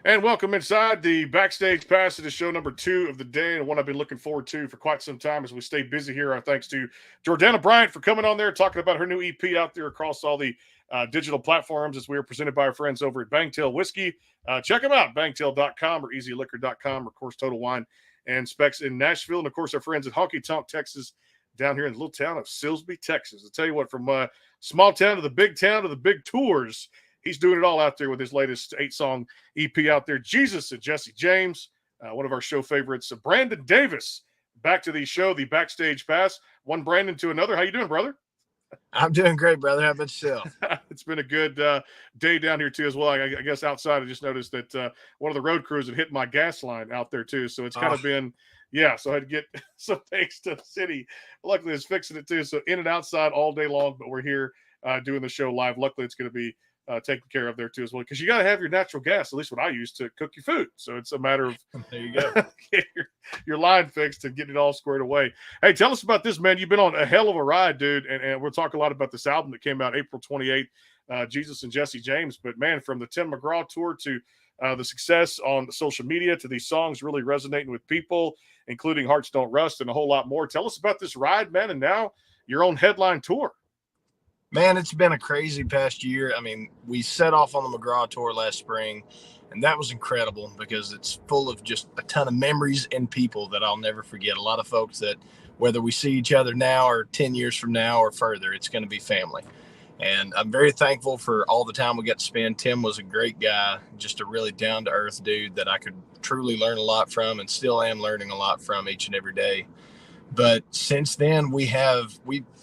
And welcome inside the backstage pass. It is show number 2 of the day, and one I've been looking forward to for quite some time as we stay busy here. Our thanks to Jordana Bryant for coming on there, talking about her new EP out there across all the digital platforms as we are presented by our friends over at Bangtail Whiskey. Check them out, bangtail.com or easyliquor.com, or of course, Total Wine and Specs in Nashville. And of course, our friends at Honky Tonk Texas down here in the little town of Silsbee, Texas. I'll tell you what, from small town to the big tours, he's doing it all out there with his latest 8-song EP out there. Jesus and Jesse James, one of our show favorites. Brandon Davis, back to the show, the Backstage Pass. One Brandon to another. How you doing, brother? I'm doing great, brother. How about yourself? It's been a good day down here, too, as well. I guess outside, I just noticed that one of the road crews had hit my gas line out there, too. So it's kind of been, so I had to get some things to the city. Luckily, it's fixing it, too. So in and outside all day long, but we're here doing the show live. Luckily, it's going to be taken care of there too as well, because you got to have your natural gas, at least what I use, to cook your food. So it's a matter of there you go, get your line fixed and getting it all squared away. Hey, tell us about this, man. You've been on a hell of a ride, dude, and we'll talk a lot about this album that came out April 28th, Jesus and Jesse James. But man, from the Tim McGraw tour to the success on social media to these songs really resonating with people, including Hearts Don't Rust and a whole lot more. Tell us about this ride, man, and now your own headline tour. Man, it's been a crazy past year. I mean, we set off on the McGraw tour last spring, and that was incredible because it's full of just a ton of memories and people that I'll never forget. A lot of folks that, whether we see each other now or 10 years from now or further, it's going to be family. And I'm very thankful for all the time we got to spend. Tim was a great guy, just a really down-to-earth dude that I could truly learn a lot from and still am learning a lot from each and every day. But since then, we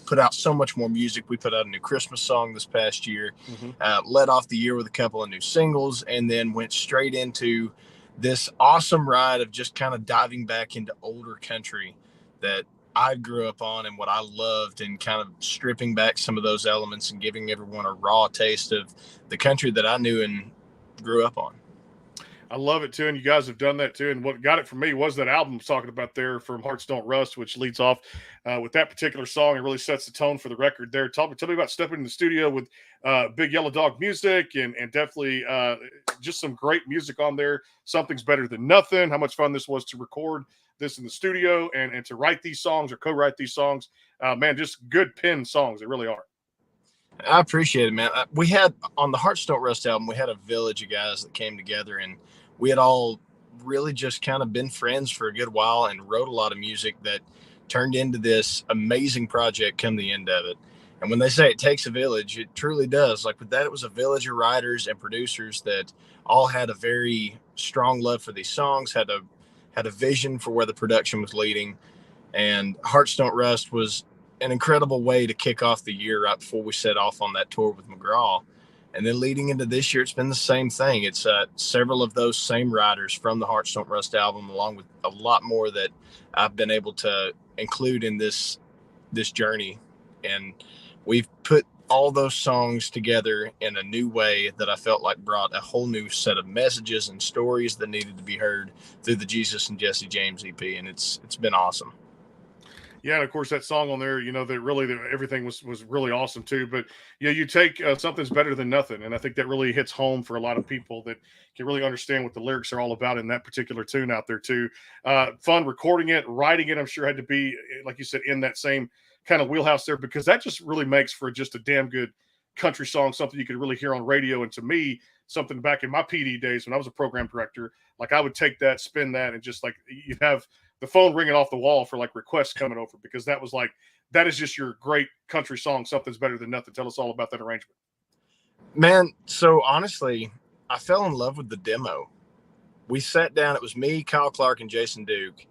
put out so much more music. We put out a new Christmas song this past year, led off the year with a couple of new singles, and then went straight into this awesome ride of just kind of diving back into older country that I grew up on and what I loved, and kind of stripping back some of those elements and giving everyone a raw taste of the country that I knew and grew up on. I love it too, and you guys have done that too. And what got it for me was that album I was talking about there from Hearts Don't Rust, which leads off with that particular song and really sets the tone for the record there. Tell me about stepping in the studio with Big Yellow Dog Music and definitely just some great music on there. Something's Better Than Nothing. How much fun this was to record this in the studio and to write these songs or co-write these songs. Man, just good pen songs. They really are. I appreciate it, man. We had on the Hearts Don't Rust album, we had a village of guys that came together, and we had all really just kind of been friends for a good while and wrote a lot of music that turned into this amazing project come the end of it. And when they say it takes a village, it truly does. Like with that, it was a village of writers and producers that all had a very strong love for these songs, had a vision for where the production was leading. And Hearts Don't Rust was an incredible way to kick off the year right before we set off on that tour with McGraw. And then leading into this year, it's been the same thing. It's several of those same writers from the Hearts Don't Rust album, along with a lot more that I've been able to include in this journey. And we've put all those songs together in a new way that I felt like brought a whole new set of messages and stories that needed to be heard through the Jesus and Jesse James EP. And it's been awesome. Yeah, and of course that song on there, that everything was really awesome too. But you take Something's Better Than Nothing, and I think that really hits home for a lot of people that can really understand what the lyrics are all about in that particular tune out there too. Fun recording it, writing it. I'm sure had to be, like you said, in that same kind of wheelhouse there, because that just really makes for just a damn good country song, something you could really hear on radio. And to me, something back in my PD days when I was a program director, like I would take that, spin that, and just like you'd have the phone ringing off the wall for like requests coming over, because that was like, that is just your great country song. Something's Better Than Nothing. Tell us all about that arrangement. Man, so honestly, I fell in love with the demo. We sat down, it was me, Kyle Clark, and Jason Duke,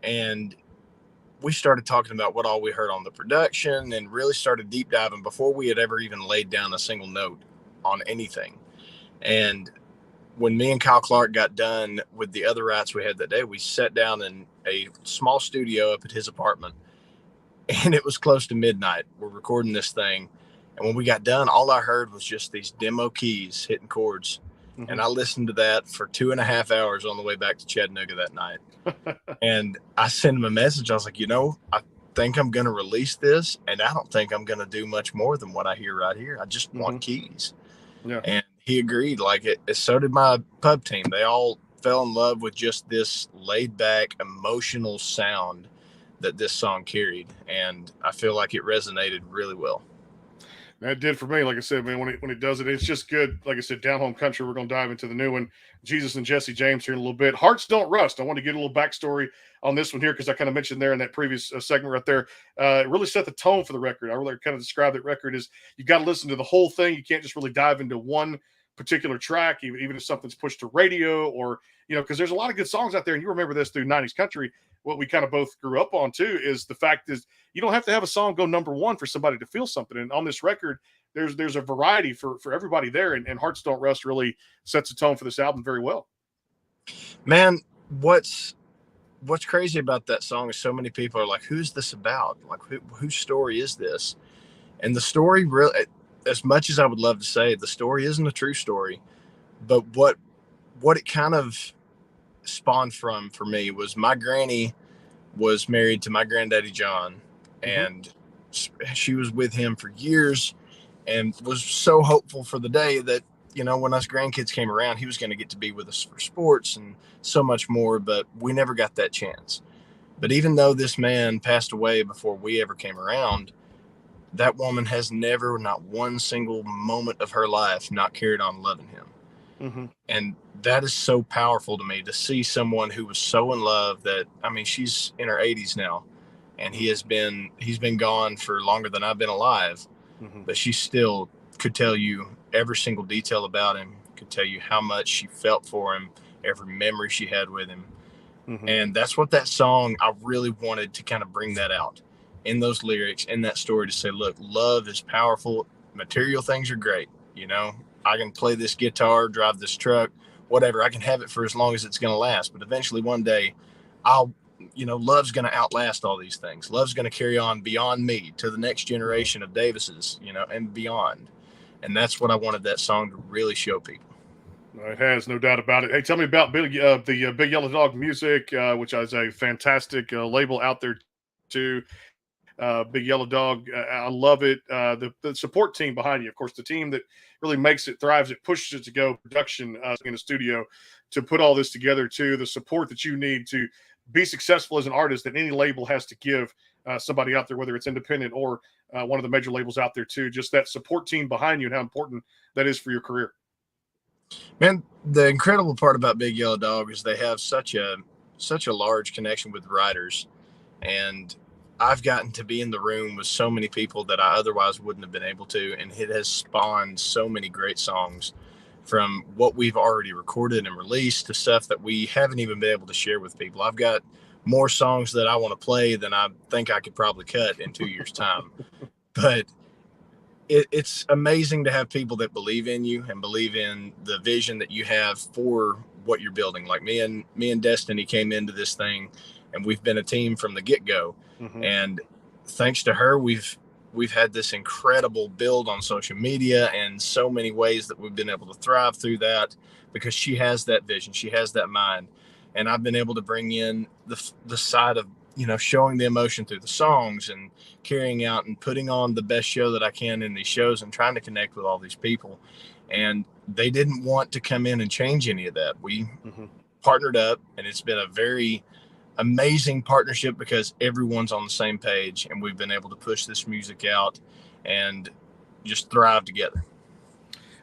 and we started talking about what all we heard on the production and really started deep diving before we had ever even laid down a single note on anything. And when me and Kyle Clark got done with the other writes we had that day, we sat down in a small studio up at his apartment, and it was close to midnight. We're recording this thing. And when we got done, all I heard was just these demo keys hitting chords. Mm-hmm. And I listened to that for 2.5 hours on the way back to Chattanooga that night. And I sent him a message. I was like, I think I'm going to release this, and I don't think I'm going to do much more than what I hear right here. I just want keys. Yeah. And he agreed. Like so did my pub team. They all fell in love with just this laid back, emotional sound that this song carried. And I feel like it resonated really well. That did for me. Like I said, man, when it does it, it's just good. Like I said, Down Home Country, we're going to dive into the new one, Jesus and Jesse James, here in a little bit. Hearts Don't Rust. I want to get a little backstory on this one here because I kind of mentioned there in that previous segment right there. It really set the tone for the record. I really kind of described that record as you got to listen to the whole thing. You can't just really dive into one particular track, even if something's pushed to radio or, because there's a lot of good songs out there. And you remember this through 90s country. What we kind of both grew up on too is the fact is you don't have to have a song go number one for somebody to feel something. And on this record, there's a variety for everybody there. And Hearts Don't Rust really sets the tone for this album very well. Man, what's crazy about that song is so many people are like, who's this about? Like, whose story is this? And the story, really, as much as I would love to say, the story isn't a true story. But what it kind of spawned from for me was my granny was married to my granddaddy John, and she was with him for years and was so hopeful for the day that, when us grandkids came around, he was going to get to be with us for sports and so much more, but we never got that chance. But even though this man passed away before we ever came around, that woman has never, not one single moment of her life, not carried on loving him. And that is so powerful to me, to see someone who was so in love that, she's in her 80s now, and he's been gone for longer than I've been alive, but she still could tell you every single detail about him, could tell you how much she felt for him, every memory she had with him. And that's what that song, I really wanted to kind of bring that out in those lyrics, in that story, to say, look, love is powerful. Material things are great. I can play this guitar, drive this truck, whatever. I can have it for as long as it's going to last. But eventually one day love's going to outlast all these things. Love's going to carry on beyond me to the next generation of Davises, and beyond. And that's what I wanted that song to really show people. It has, no doubt about it. Hey, tell me about the Big Yellow Dog Music, which is a fantastic label out there too. Big Yellow Dog, I love it. The support team behind you, of course, the team that really makes it, thrives it, pushes it to go, production in the studio to put all this together too. The support that you need to be successful as an artist that any label has to give somebody out there, whether it's independent or one of the major labels out there too. Just that support team behind you and how important that is for your career. Man, the incredible part about Big Yellow Dog is they have such a large connection with writers, and I've gotten to be in the room with so many people that I otherwise wouldn't have been able to, and it has spawned so many great songs, from what we've already recorded and released to stuff that we haven't even been able to share with people. I've got more songs that I want to play than I think I could probably cut in 2 years' time. But it's amazing to have people that believe in you and believe in the vision that you have for what you're building. Like me and Destiny came into this thing, and we've been a team from the get-go. And thanks to her, we've had this incredible build on social media and so many ways that we've been able to thrive through that, because she has that vision, she has that mind. And I've been able to bring in the side of, showing the emotion through the songs and carrying out and putting on the best show that I can in these shows and trying to connect with all these people. And they didn't want to come in and change any of that. We partnered up, and it's been a very amazing partnership because everyone's on the same page, and we've been able to push this music out and just thrive together.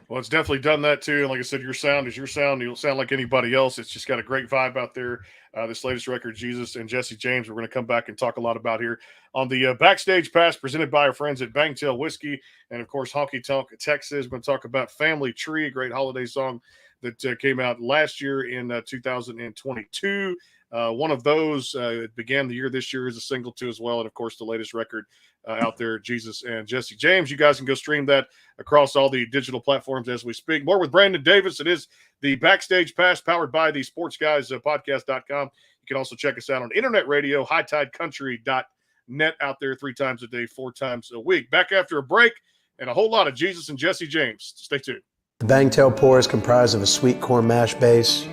Well, it's definitely done that too. And like I said, your sound is your sound. You don't sound like anybody else. It's just got a great vibe out there. This latest record, Jesus and Jesse James, we're going to come back and talk a lot about here on the Backstage Pass, presented by our friends at Bangtail Whiskey and, of course, Honky Tonk Texas. We're going to talk about Family Tree, a great holiday song that came out last year in 2022. One of those began the year this year as a single too as well. And, of course, the latest record out there, Jesus and Jesse James. You guys can go stream that across all the digital platforms as we speak. More with Brandon Davis. It is the Backstage Pass, powered by the Sports Guys podcast.com. You can also check us out on internet radio, hightidecountry.net, out there 3 times a day, 4 times a week. Back after a break and a whole lot of Jesus and Jesse James. Stay tuned. The Bangtail Pour is comprised of a sweet corn mash base.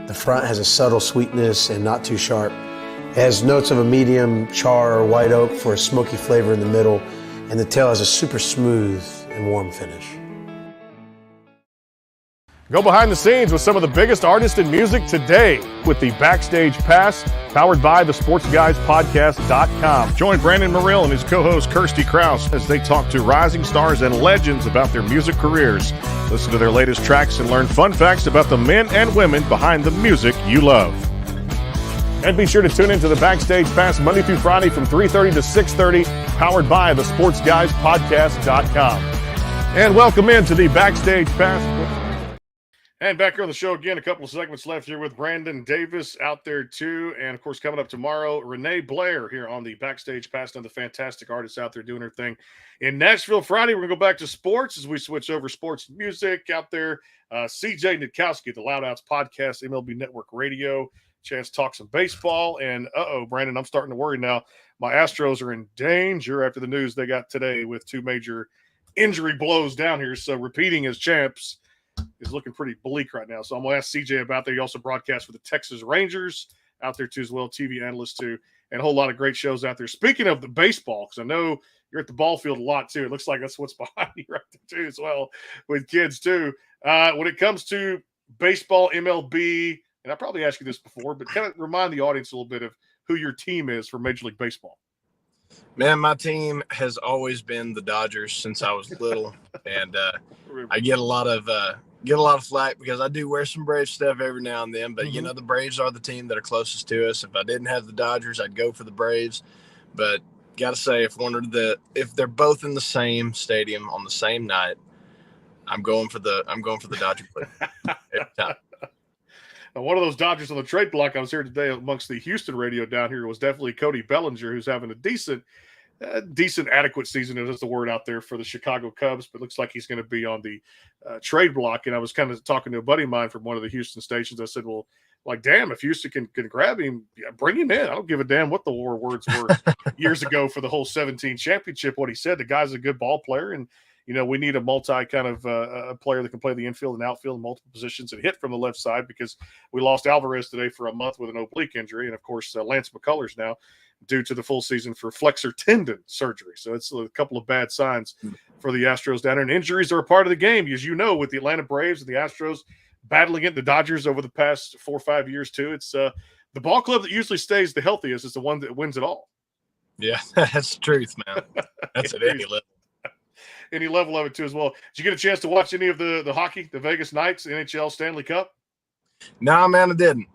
The front has a subtle sweetness and not too sharp. It has notes of a medium char or white oak for a smoky flavor in the middle, and the tail has a super smooth and warm finish. Go behind the scenes with some of the biggest artists in music today with the Backstage Pass, powered by the SportsGuysPodcast.com. Join Brandon Morrill and his co-host Kirsty Krause as they talk to rising stars and legends about their music careers. Listen to their latest tracks and learn fun facts about the men and women behind the music you love. And be sure to tune into the Backstage Pass Monday through Friday from 3:30 to 6:30, powered by the SportsGuysPodcast.com. And welcome into the Backstage Pass. And back here on the show again, a couple of segments left here with Brandon Davis out there too. And of course, coming up tomorrow, Renee Blair here on the Backstage Pass, another fantastic artist out there doing her thing in Nashville. Friday, we're going to go back to sports as we switch over sports music out there. CJ Nitkowski, the Loud Outs Podcast, MLB Network Radio. Chance to talk some baseball. And Brandon, I'm starting to worry now. My Astros are in danger after the news they got today with two major injury blows down here. So repeating as champs is looking pretty bleak right now. So I'm going to ask CJ about that. He also broadcasts for the Texas Rangers out there too as well, TV analyst too, and a whole lot of great shows out there. Speaking of the baseball, because I know you're at the ball field a lot too. It looks like that's what's behind you right there too as well with kids too. When it comes to baseball, MLB, and I probably asked you this before, but kind of remind the audience a little bit of who your team is for Major League Baseball. Man, my team has always been the Dodgers since I was little, and I get a lot of flack because I do wear some Braves stuff every now and then. But you know, the Braves are the team that are closest to us. If I didn't have the Dodgers, I'd go for the Braves. But gotta say, if they're both in the same stadium on the same night, I'm going for the Dodger player every time. Now, one of those Dodgers on the trade block I was here today amongst the Houston radio down here was definitely Cody Bellinger, who's having a decent, adequate season, is the word out there for the Chicago Cubs, but looks like he's going to be on the trade block. And I was kind of talking to a buddy of mine from one of the Houston stations. I said, well, like, damn, if Houston can grab him, bring him in. I don't give a damn what the war words were years ago for the whole 17 championship. What he said, the guy's a good ball player, and you know, we need a multi kind of a player that can play the infield and outfield in multiple positions and hit from the left side, because we lost Alvarez today for a month with an oblique injury. And of course, Lance McCullers now due to the full season for flexor tendon surgery. So it's a couple of bad signs for the Astros down there. And injuries are a part of the game, as you know, with the Atlanta Braves and the Astros battling it, the Dodgers over the past 4 or 5 years too. It's the ball club that usually stays the healthiest is the one that wins it all. Yeah, that's the truth, man. That's at any level. Any level of it too as well. Did you get a chance to watch any of the hockey, the Vegas Knights, NHL Stanley Cup? No, man, I didn't.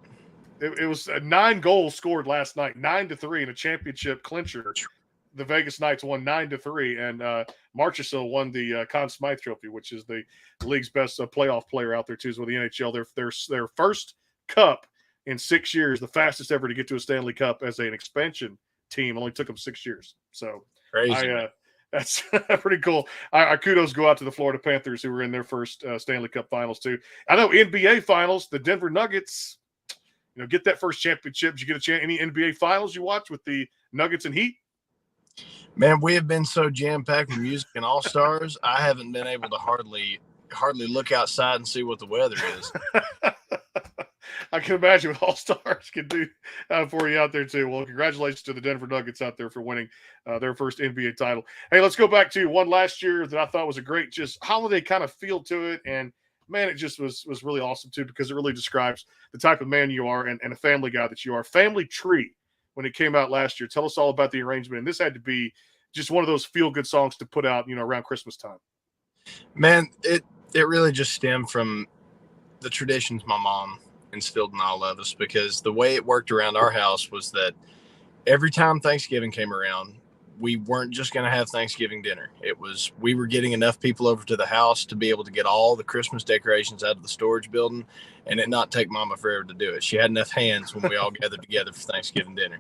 It was 9 goals scored last night, 9-3 in a championship clincher. The Vegas Knights won 9-3, and Marchessault won the Conn Smythe Trophy, which is the league's best playoff player out there too. As well, the NHL, their first cup in 6 years, the fastest ever to get to a Stanley Cup as an expansion team. Only took them 6 years. So crazy. That's pretty cool. Our kudos go out to the Florida Panthers, who were in their first Stanley Cup Finals too. I know NBA Finals, the Denver Nuggets, get that first championship. Did you get a chance? Any NBA Finals you watch with the Nuggets and Heat? Man, we have been so jam-packed with music and all-stars, I haven't been able to hardly look outside and see what the weather is. I can imagine what all-stars can do for you out there too. Well, congratulations to the Denver Nuggets out there for winning their first NBA title. Hey, let's go back to one last year that I thought was a great just holiday kind of feel to it. And man, it just was really awesome too, because it really describes the type of man you are and a family guy that you are. Family Tree, when it came out last year. Tell us all about the arrangement. And this had to be just one of those feel-good songs to put out, around Christmas time. Man, it really just stemmed from the traditions my mom instilled in all of us, because the way it worked around our house was that every time Thanksgiving came around, we weren't just going to have Thanksgiving dinner. We were getting enough people over to the house to be able to get all the Christmas decorations out of the storage building and it not take Mama forever to do it. She had enough hands when we all gathered together for Thanksgiving dinner.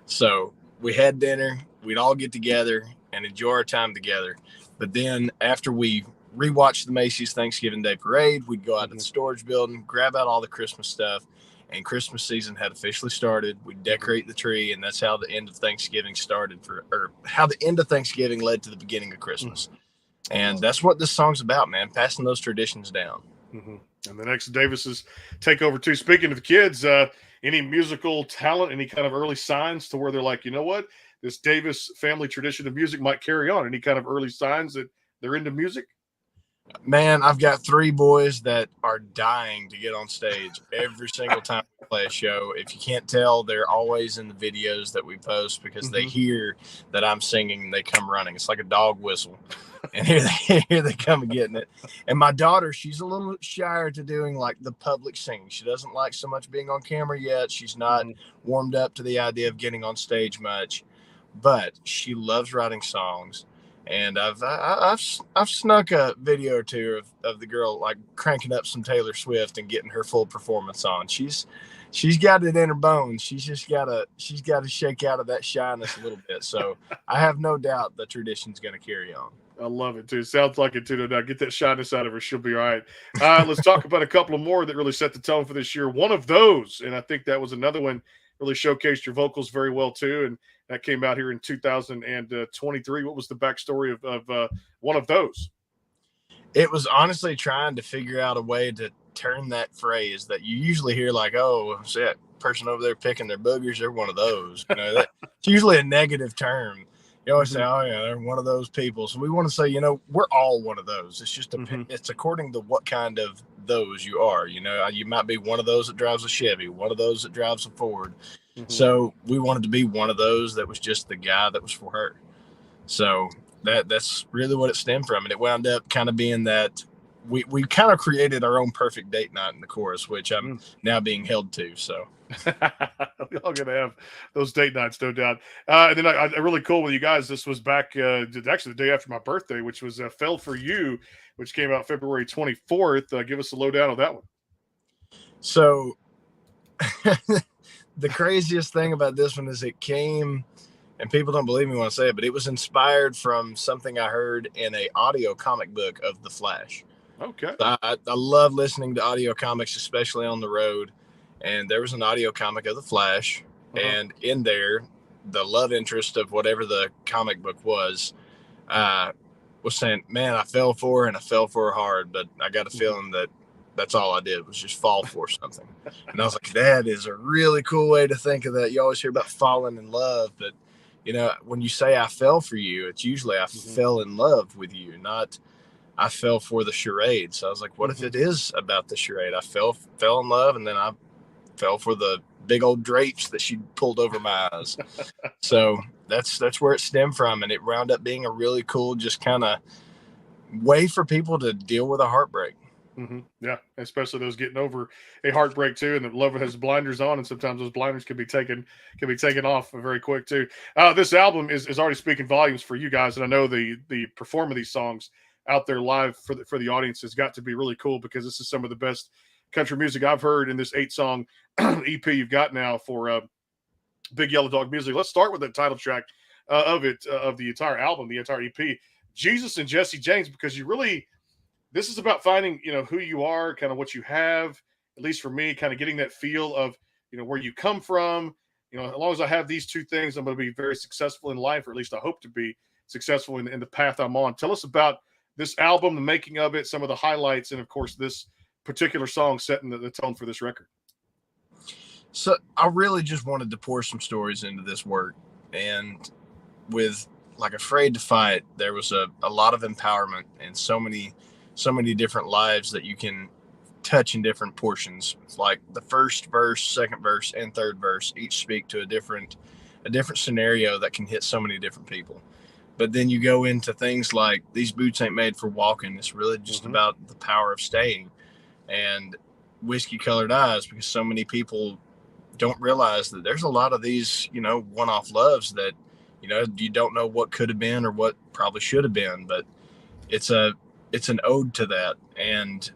So we had dinner, we'd all get together and enjoy our time together. But then after we rewatched the Macy's Thanksgiving Day Parade, we'd go out to the storage building, grab out all the Christmas stuff, and Christmas season had officially started. We'd decorate the tree, and that's how the end of Thanksgiving started, or how the end of Thanksgiving led to the beginning of Christmas. And that's what this song's about, man, passing those traditions down. Mm-hmm. And the next Davis's takeover too. Speaking of the kids, any musical talent, any kind of early signs to where they're like, you know what, this Davis family tradition of music might carry on? Any kind of early signs that they're into music? Man, I've got 3 boys that are dying to get on stage every single time we play a show. If you can't tell, they're always in the videos that we post because they hear that I'm singing and they come running. It's like a dog whistle. And here they come and getting it. And my daughter, she's a little shyer to doing like the public singing. She doesn't like so much being on camera yet. She's not warmed up to the idea of getting on stage much, but she loves writing songs. And I've snuck a video or two of the girl like cranking up some Taylor Swift and getting her full performance on. She's got it in her bones. She's gotta shake out of that shyness a little bit. So I have no doubt the tradition's gonna carry on. I love it too. Sounds like it too. No doubt. Get that shyness out of her. She'll be all right. Let's talk about a couple of more that really set the tone for this year. One of those, and I think that was another one, really showcased your vocals very well too. And that came out here in 2023. What was the backstory of one of those? It was honestly trying to figure out a way to turn that phrase that you usually hear, like, "Oh, see that person over there picking their boogers? They're one of those." You know, it's usually a negative term. You always say, "Oh yeah, they're one of those people." So we want to say, you know, we're all one of those. It's just it's according to what kind of those you are. You know, you might be one of those that drives a Chevy, one of those that drives a Ford. So we wanted to be one of those that was just the guy that was for her. So that's really what it stemmed from. And it wound up kind of being that we kind of created our own perfect date night in the chorus, which I'm now being held to. So we're all gonna have those date nights, no doubt. And then I really cool with you guys. This was back actually the day after my birthday, which was "Fell for You," which came out February 24th. Give us a lowdown on that one. So the craziest thing about this one is it came, and people don't believe me when I say it, but it was inspired from something I heard in a audio comic book of The Flash. Okay. I love listening to audio comics, especially on the road. And there was an audio comic of The Flash. And in there, the love interest of whatever the comic book was saying, "Man, I fell for her and I fell for her hard, but I got a feeling that that's all I did was just fall for something." And I was like, that is a really cool way to think of that. You always hear about falling in love, but you know, when you say I fell for you, it's usually I fell in love with you, not I fell for the charade. So I was like, what if it is about the charade? I fell in love, and then I fell for the big old drapes that she pulled over my eyes. So that's where it stemmed from. And it wound up being a really cool, just kind of way for people to deal with a heartbreak. Yeah, especially those getting over a heartbreak too, and the lover has blinders on, and sometimes those blinders can be taken off very quick too. This album is already speaking volumes for you guys, and I know the perform of these songs out there live for the audience has got to be really cool, because this is some of the best country music I've heard in this 8-song EP you've got now for Big Yellow Dog Music. Let's start with the title track of the entire album, the entire EP, Jesus and Jesse James, because this is about finding, you know, who you are, kind of what you have, at least for me, kind of getting that feel of, you know, where you come from. You know, as long as I have these two things, I'm going to be very successful in life, or at least I hope to be successful in the path I'm on. Tell us about this album, the making of it, some of the highlights, and of course, this particular song setting the tone for this record. So I really just wanted to pour some stories into this work. And with like Afraid to Fight, there was a lot of empowerment and so many different lives that you can touch in different portions. Like the first verse, second verse, and third verse each speak to a different scenario that can hit so many different people. But then you go into things like These Boots Ain't Made for Walking. It's really just about the power of staying. And Whiskey Colored Eyes, because so many people don't realize that there's a lot of these, you know, one-off loves that, you know, you don't know what could have been or what probably should have been, but it's an ode to that. And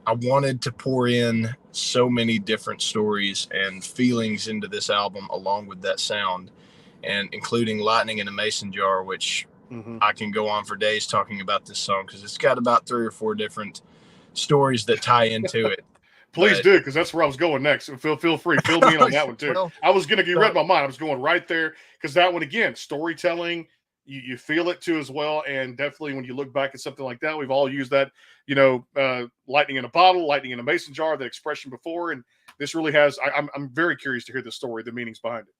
I wanted to pour in so many different stories and feelings into this album along with that sound, and including Lightning in a Mason Jar, which I can go on for days talking about this song, because it's got about 3 or 4 different stories that tie into it. Please do, because that's where I was going next. Feel free, fill me in on that one too. Well, I was going to get read my mind. I was going right there, because that one, again, storytelling, you feel it too as well. And definitely when you look back at something like that, we've all used that, you know, lightning in a bottle, lightning in a mason jar, that expression before. And this really has, I'm very curious to hear the story, the meanings behind it.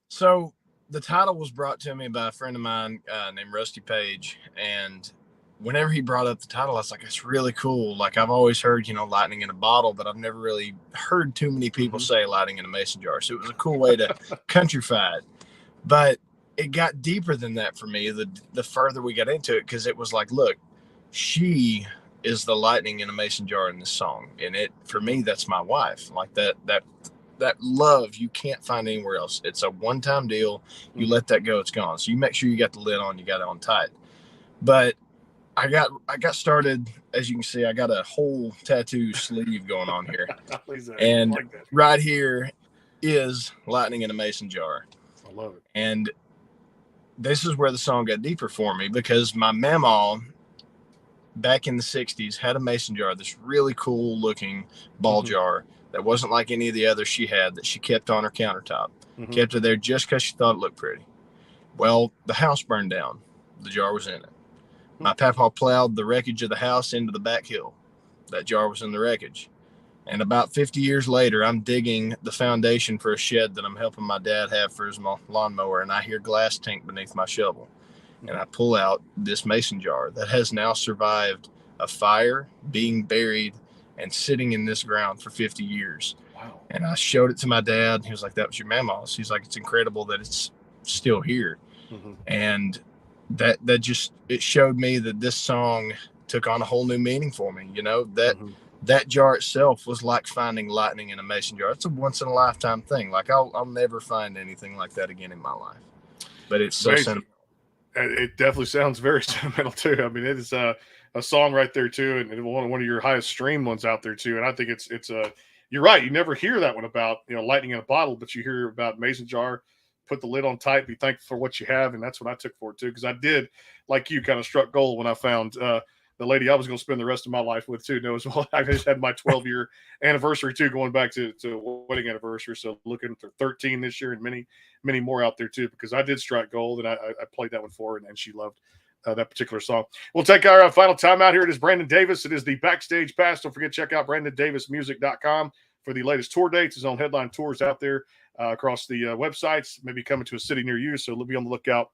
So the title was brought to me by a friend of mine named Rusty Page. And whenever he brought up the title, I was like, it's really cool. Like, I've always heard, lightning in a bottle, but I've never really heard too many people say lightning in a mason jar. So it was a cool way to countrify it. But it got deeper than that for me the further we got into it, because it was like, look, she is the lightning in a mason jar in this song. And for me, that's my wife. Like that love you can't find anywhere else. It's a one-time deal. You let that go, it's gone. So you make sure you got the lid on, you got it on tight. But I got started, as you can see, I got a whole tattoo sleeve going on here. And like right here is lightning in a mason jar. I love it. And this is where the song got deeper for me, because my mama back in the 60s had a mason jar, this really cool looking ball jar that wasn't like any of the others she had, that she kept on her countertop. Kept it there just because she thought it looked pretty. Well, the house burned down. The jar was in it. My papa plowed the wreckage of the house into the back hill. That jar was in the wreckage. And about 50 years later, I'm digging the foundation for a shed that I'm helping my dad have for his lawnmower, and I hear glass tank beneath my shovel. And I pull out this mason jar that has now survived a fire, being buried, and sitting in this ground for 50 years. Wow. And I showed it to my dad. He was like, that was your mama's. He's like, it's incredible that it's still here. And that just, it showed me that this song took on a whole new meaning for me. That jar itself was like finding lightning in a mason jar. It's a once in a lifetime thing. Like I'll never find anything like that again in my life. But it's so sentimental. It definitely sounds very sentimental too. I mean, it is a song right there too, and one of your highest streamed ones out there too. And I think it's you're right. You never hear that one about lightning in a bottle, but you hear about mason jar. Put the lid on tight, be thankful for what you have, and that's what I took for it too. Because I did, like you, kind of struck gold when I found the lady I was going to spend the rest of my life with too. As well, I just had my 12-year anniversary too, going back to wedding anniversary. So looking for 13 this year, and many more out there too. Because I did strike gold, and I played that one for her, and she loved that particular song. We'll take our final time out here. It is Brandon Davis. It is the Backstage Pass. Don't forget, check out BrandonDavisMusic.com for the latest tour dates. His own headline tours out there across the websites, maybe coming to a city near you. So be on the lookout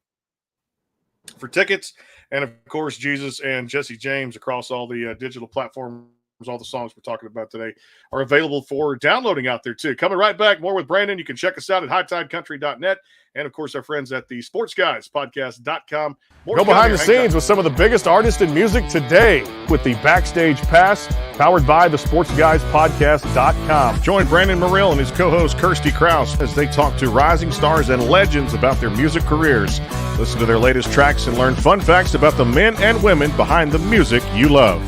for tickets. And of course, Jesus and Jesse James across all the digital platforms. All the songs we're talking about today are available for downloading out there too. Coming right back, more with Brandon. You can check us out at hightidecountry.net. And of course, our friends at the sportsguyspodcast.com. Go behind the scenes with some of the biggest artists in music today with the Backstage Pass, powered by the sportsguyspodcast.com. Join Brandon Morrill and his co-host Kirsty Krause as they talk to rising stars and legends about their music careers. Listen to their latest tracks and learn fun facts about the men and women behind the music you love.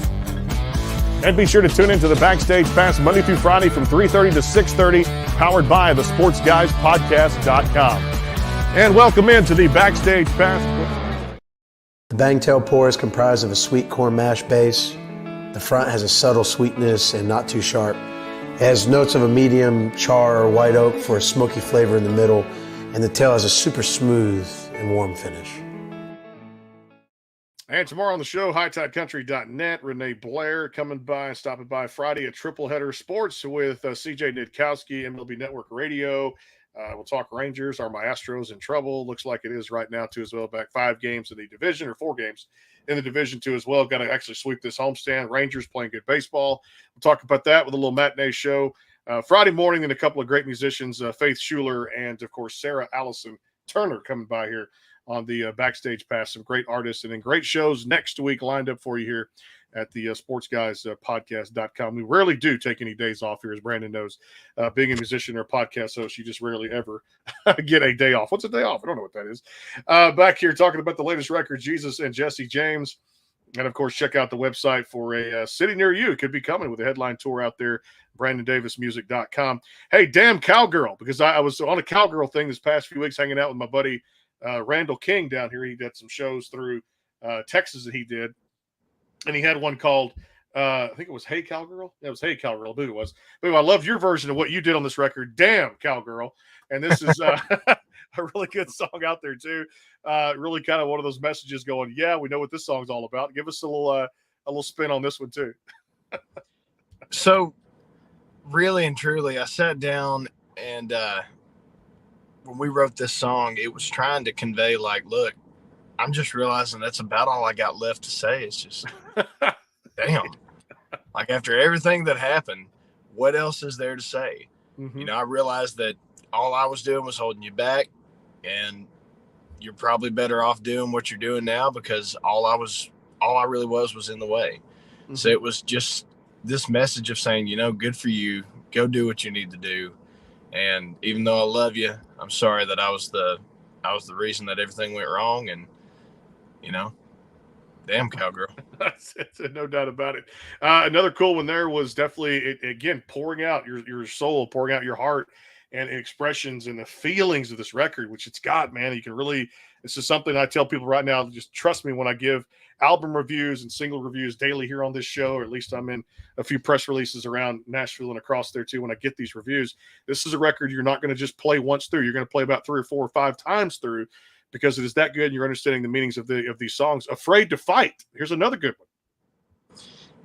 And be sure to tune into the Backstage Pass Monday through Friday from 3:30 to 6:30, powered by the sportsguyspodcast.com. And welcome into the Backstage Pass. The Bangtail pour is comprised of a sweet corn mash base. The front has a subtle sweetness and not too sharp. It has notes of a medium char or white oak for a smoky flavor in the middle, and the tail has a super smooth and warm finish. And tomorrow on the show, hightidecountry.net, Renee Blair stopping by Friday at Triple Header Sports with CJ Nitkowski, MLB Network Radio. We'll talk Rangers. Are my Astros in trouble? Looks like it is right now, too, as well. Back 5 games in the division, or 4 games in the division, too, as well. Got to actually sweep this homestand. Rangers playing good baseball. We'll talk about that with a little matinee show. Friday morning, and a couple of great musicians, Faith Schuler and, of course, Sarah Allison Turner coming by here on the Backstage Pass. Some great artists and then great shows next week lined up for you here at the sportsguyspodcast.com. We rarely do take any days off here, as Brandon knows. Being a musician or a podcast host, you just rarely ever get a day off. What's a day off? I don't know what that is. Back here talking about the latest record, Jesus and Jesse James. And, of course, check out the website for a city near you. It could be coming with a headline tour out there, BrandonDavisMusic.com. Hey, damn cowgirl, because I was on a cowgirl thing this past few weeks hanging out with my buddy Randall King down here. He did some shows through Texas that he did. And he had one called, I think it was Hey Cowgirl. It was Hey Cowgirl, I believe it was. But I love your version of what you did on this record, Damn Cowgirl. And this is a really good song out there, too. Really kind of one of those messages going, yeah, we know what this song's all about. Give us a little spin on this one, too. So, really and truly, I sat down and when we wrote this song, it was trying to convey, like, look, I'm just realizing that's about all I got left to say. It's just, damn. Like, after everything that happened, what else is there to say? Mm-hmm. You know, I realized that all I was doing was holding you back, and you're probably better off doing what you're doing now, because all I really was in the way. Mm-hmm. So it was just this message of saying, you know, good for you. Go do what you need to do. And even though I love you, I'm sorry that I was the reason that everything went wrong. And, you know, damn, cowgirl. No doubt about it. Another cool one there was definitely, again, pouring out your soul, pouring out your heart and expressions and the feelings of this record, which it's got, man. You can really, this is something I tell people right now, just trust me when I give album reviews and single reviews daily here on this show, or at least I'm in a few press releases around Nashville and across there too. When I get these reviews, this is a record you're not going to just play once through. You're going to play about 3 or 4 or 5 times through, because it is that good. And you're understanding the meanings of these songs. Afraid to Fight. Here's another good one.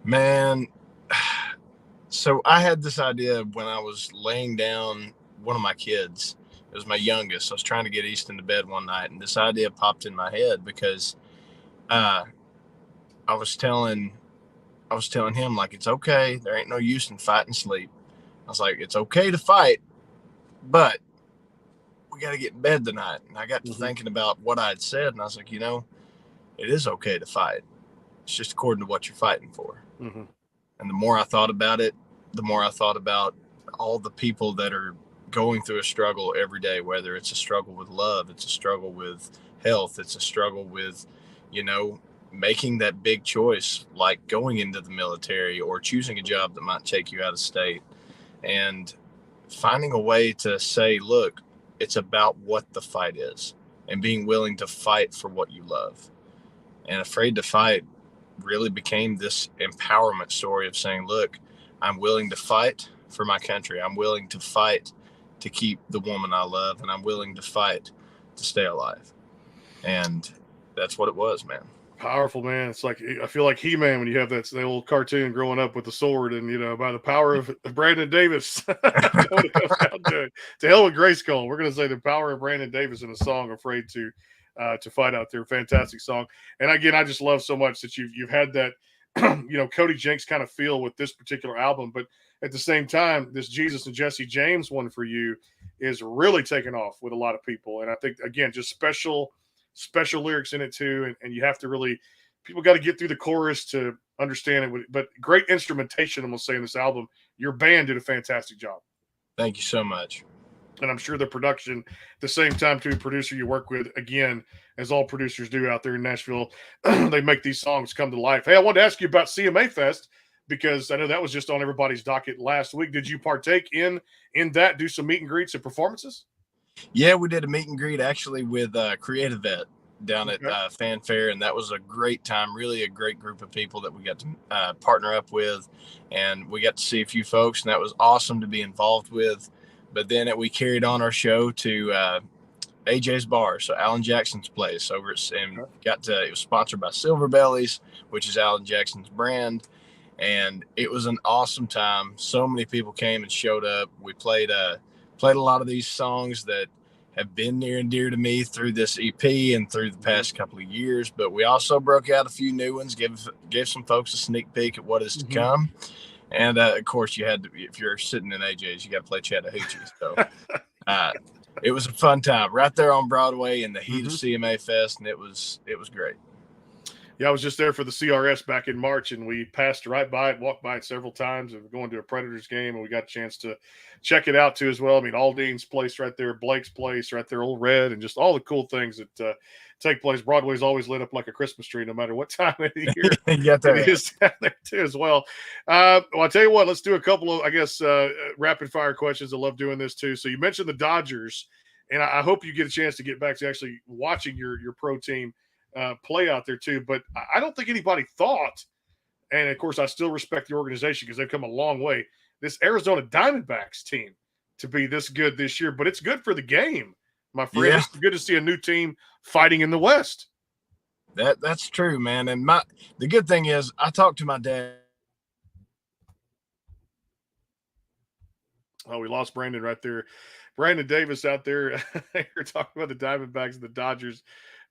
Man, so I had this idea when I was laying down one of my kids. It was my youngest. I was trying to get Easton to bed one night, and this idea popped in my head because I was telling him, like, it's okay. There ain't no use in fighting sleep. I was like, it's okay to fight, but we got to get in bed tonight. And I got to thinking about what I had said, and I was like, you know, it is okay to fight. It's just according to what you're fighting for. Mm-hmm. And the more I thought about it, the more I thought about all the people that are going through a struggle every day, whether it's a struggle with love, it's a struggle with health, it's a struggle with, you know, making that big choice, like going into the military or choosing a job that might take you out of state, and finding a way to say, look, it's about what the fight is, and being willing to fight for what you love. And Afraid to Fight really became this empowerment story of saying, look, I'm willing to fight for my country. I'm willing to fight to keep the woman I love, and I'm willing to fight to stay alive. And that's what it was, man. Powerful, man. It's like, I feel like He-Man when you have that old cartoon growing up with the sword, and, you know, by the power of Brandon Davis. To hell with Grayskull. We're going to say the power of Brandon Davis in a song, Afraid to Fight out there. Fantastic song. And again, I just love so much that you've had that, you know, Cody Jinks kind of feel with this particular album, but at the same time, this Jesus and Jesse James one for you is really taking off with a lot of people. And I think, again, just special lyrics in it too. And you have to really, people got to get through the chorus to understand it, but great instrumentation, I'm going to say, in this album. Your band did a fantastic job. Thank you so much. And I'm sure the production, at the same time, to a producer you work with, again, as all producers do out there in Nashville, they make these songs come to life. Hey, I wanted to ask you about CMA Fest, because I know that was just on everybody's docket last week. Did you partake in that, do some meet and greets and performances? Yeah, we did a meet and greet actually with Creative Vet down at Fanfare, and that was a great time. Really a great group of people that we got to partner up with, and we got to see a few folks, and that was awesome to be involved with. But then we carried on our show to AJ's Bar, so Alan Jackson's place over at, and it was sponsored by Silver Bellies, which is Alan Jackson's brand. And it was an awesome time. So many people came and showed up. We played a lot of these songs that have been near and dear to me through this EP and through the past couple of years. But we also broke out a few new ones, give some folks a sneak peek at what is to come. And of course, you had to, if you're sitting in AJ's, you got to play Chattahoochee. So it was a fun time right there on Broadway in the heat of CMA Fest, and it was great. Yeah, I was just there for the CRS back in March, and we passed right by it, walked by it several times, and going to a Predators game, and we got a chance to check it out too as well. I mean, Aldean's place right there, Blake's place right there, Old Red, and just all the cool things that take place. Broadway's always lit up like a Christmas tree, no matter what time of the year it is down there too as well. Well, I'll tell you what, let's do a couple of, I guess, rapid fire questions. I love doing this too. So you mentioned the Dodgers, and I hope you get a chance to get back to actually watching your pro team play out there too. But I don't think anybody thought, and of course I still respect the organization because they've come a long way, this Arizona Diamondbacks team to be this good this year. But it's good for the game, my friend. Yeah. It's good to see a new team fighting in the West. That's true, man. And the good thing is I talked to my dad. Oh, we lost Brandon right there. Brandon Davis out there. You're talking about the Diamondbacks and the Dodgers.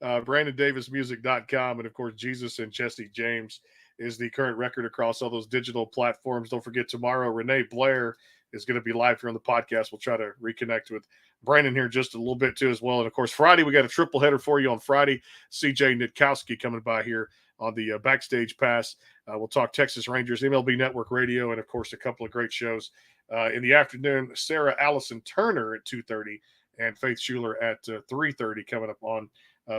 BrandonDavisMusic.com. And, of course, Jesus and Jesse James is the current record across all those digital platforms. Don't forget, tomorrow, Renee Blair is going to be live here on the podcast. We'll try to reconnect with Brandon here just a little bit, too, as well. And, of course, Friday, we got a triple header for you on Friday. CJ Nitkowski coming by here on the Backstage Pass. We'll talk Texas Rangers, MLB Network Radio, and, of course, a couple of great shows. In the afternoon, Sarah Allison Turner at 2:30 and Faith Schuler at 3:30 coming up on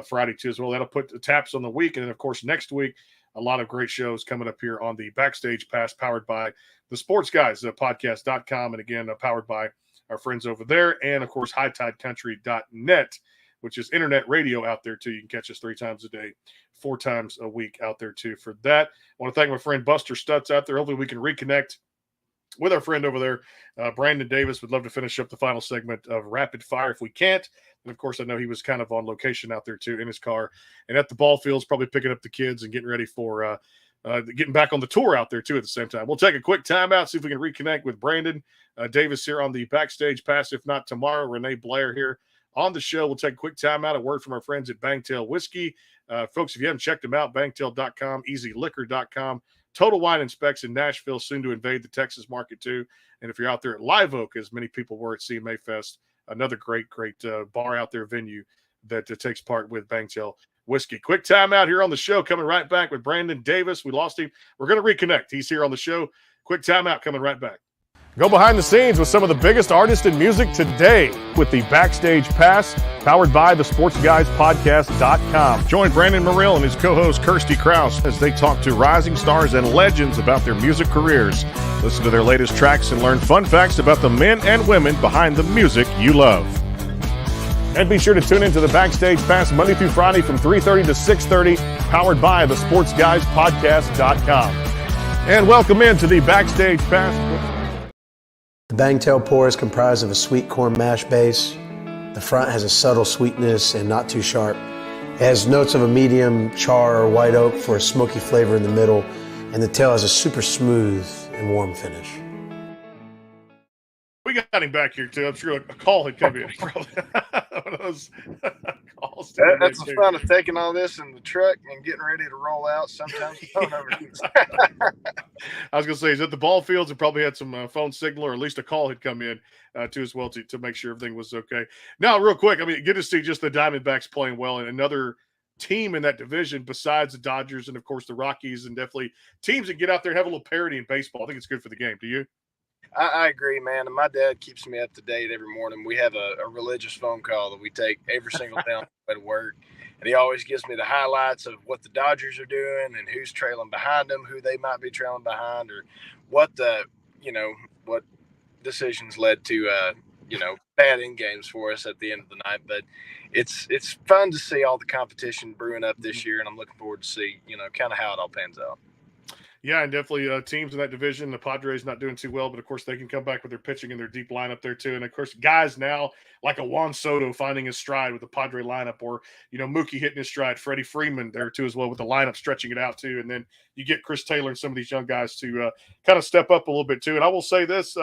Friday, too, as well. That'll put the taps on the week. And then, of course, next week, a lot of great shows coming up here on the Backstage Pass, powered by the Sports Guys podcast.com. And again, powered by our friends over there. And, of course, HighTideCountry.net, which is internet radio out there, too. You can catch us 3 times a day, 4 times a week out there, too, for that. I want to thank my friend Buster Stutz out there. Hopefully we can reconnect with our friend over there, Brandon Davis. Would love to finish up the final segment of Rapid Fire if we can't. And, of course, I know he was kind of on location out there, too, in his car and at the ball fields, probably picking up the kids and getting ready for getting back on the tour out there, too, at the same time. We'll take a quick timeout, see if we can reconnect with Brandon Davis here on the Backstage Pass. If not tomorrow, Renee Blair here on the show. We'll take a quick timeout, a word from our friends at Bangtail Whiskey. Folks, if you haven't checked them out, bangtail.com, easyliquor.com. Total Wine and Specs in Nashville, soon to invade the Texas market, too. And if you're out there at Live Oak, as many people were at CMA Fest, another great bar out there, venue that takes part with Bangtail Whiskey. Quick timeout here on the show. Coming right back with Brandon Davis. We lost him. We're going to reconnect. He's here on the show. Quick timeout, coming right back. Go behind the scenes with some of the biggest artists in music today with the Backstage Pass, powered by the SportsGuysPodcast.com. Join Brandon Murrill and his co-host Kirsty Krause as they talk to rising stars and legends about their music careers. Listen to their latest tracks and learn fun facts about the men and women behind the music you love. And be sure to tune into the Backstage Pass Monday through Friday from 3:30 to 6:30, powered by the SportsGuysPodcast.com. And welcome into the Backstage Pass. The Bangtail Pour is comprised of a sweet corn mash base. The front has a subtle sweetness and not too sharp. It has notes of a medium char or white oak for a smoky flavor in the middle, and the tail has a super smooth and warm finish. We got him back here, too. I'm sure a call had come in. Probably one of those calls. That's the fun of taking all this in the truck and getting ready to roll out. Sometimes the phone overheats. I was going to say, is at the ball fields, it probably had some phone signal, or at least a call had come in, too, as well, to make sure everything was okay. Now, real quick, I mean, good to see just the Diamondbacks playing well, and another team in that division besides the Dodgers and, of course, the Rockies, and definitely teams that get out there and have a little parity in baseball. I think it's good for the game. Do you? I agree, man. And my dad keeps me up to date every morning. We have a religious phone call that we take every single day on the way to work. And he always gives me the highlights of what the Dodgers are doing and who's trailing behind them, who they might be trailing behind, or what what decisions led to, bad end games for us at the end of the night. But it's fun to see all the competition brewing up this year. And I'm looking forward to see, kind of how it all pans out. Yeah, and definitely teams in that division. The Padres not doing too well, but of course they can come back with their pitching and their deep lineup there too. And of course, guys now like a Juan Soto finding his stride with the Padre lineup, or Mookie hitting his stride, Freddie Freeman there too as well with the lineup stretching it out too. And then you get Chris Taylor and some of these young guys to kind of step up a little bit too. And I will say this.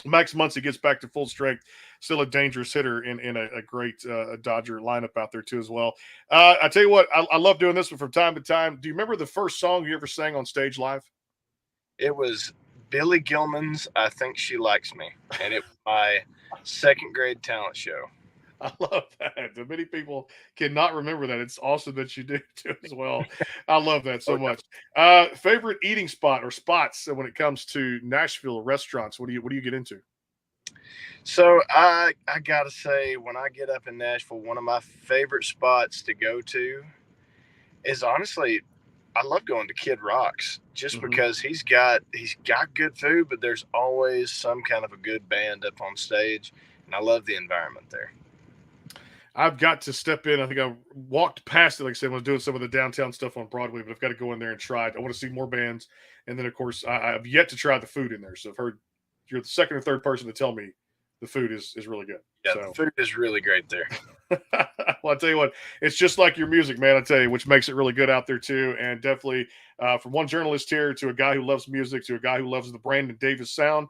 Max Muncy gets back to full strength, still a dangerous hitter in a great Dodger lineup out there too as well. I tell you what, I love doing this one from time to time. Do you remember the first song you ever sang on stage live? It was Billy Gilman's I Think She Likes Me, and it was my second grade talent show. I love that. Many people cannot remember that. It's awesome that you do too as well. I love that so much. Favorite eating spot or spots when it comes to Nashville restaurants? What do you get into? So I gotta say, when I get up in Nashville, one of my favorite spots to go to is honestly, I love going to Kid Rock's just because he's got good food, but there's always some kind of a good band up on stage, and I love the environment there. I've got to step in. I think I walked past it, like I said, when I was doing some of the downtown stuff on Broadway, but I've got to go in there and try it. I want to see more bands. And then, of course, I've yet to try the food in there. So I've heard you're the second or third person to tell me the food is really good. Yeah, so. The food is really great there. Well, I tell you what, it's just like your music, man. I tell you, which makes it really good out there too. And definitely, from one journalist here to a guy who loves music to a guy who loves the Brandon Davis sound,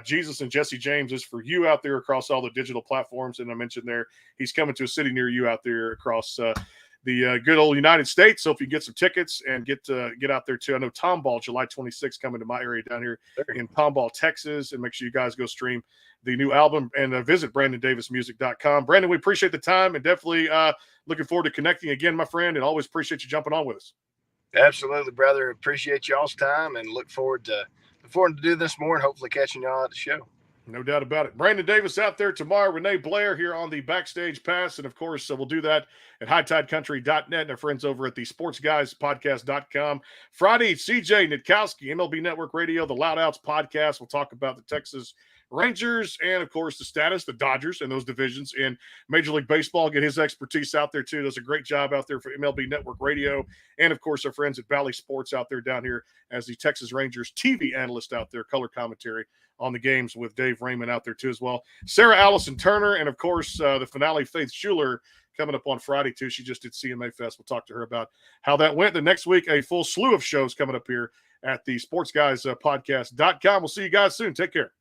Jesus and Jesse James is for you out there across all the digital platforms. And I mentioned there, he's coming to a city near you out there across the good old United States. So if you get some tickets and get out there too, I know Tomball July 26th coming to my area down here in Tomball, Texas, and make sure you guys go stream the new album and visit BrandonDavisMusic.com. Brandon, we appreciate the time and definitely looking forward to connecting again, my friend, and always appreciate you jumping on with us. Absolutely, brother. Appreciate y'all's time and look forward to do this more and hopefully catching y'all at the show. No doubt about it. Brandon Davis out there tomorrow. Renee Blair here on the Backstage Pass. And, of course, we'll do that at HighTideCountry.net and our friends over at the SportsGuysPodcast.com. Friday, CJ Nitkowski, MLB Network Radio, the Loud Outs Podcast. We'll talk about the Texas Rangers and, of course, the status, the Dodgers and those divisions in Major League Baseball. Get his expertise out there, too. Does a great job out there for MLB Network Radio. And, of course, our friends at Valley Sports out there down here as the Texas Rangers TV analyst out there, color commentary on the games with Dave Raymond out there, too, as well. Sarah Allison Turner and, of course, the finale, Faith Schuler, coming up on Friday, too. She just did CMA Fest. We'll talk to her about how that went. The next week, a full slew of shows coming up here at the SportsGuysPodcast.com. We'll see you guys soon. Take care.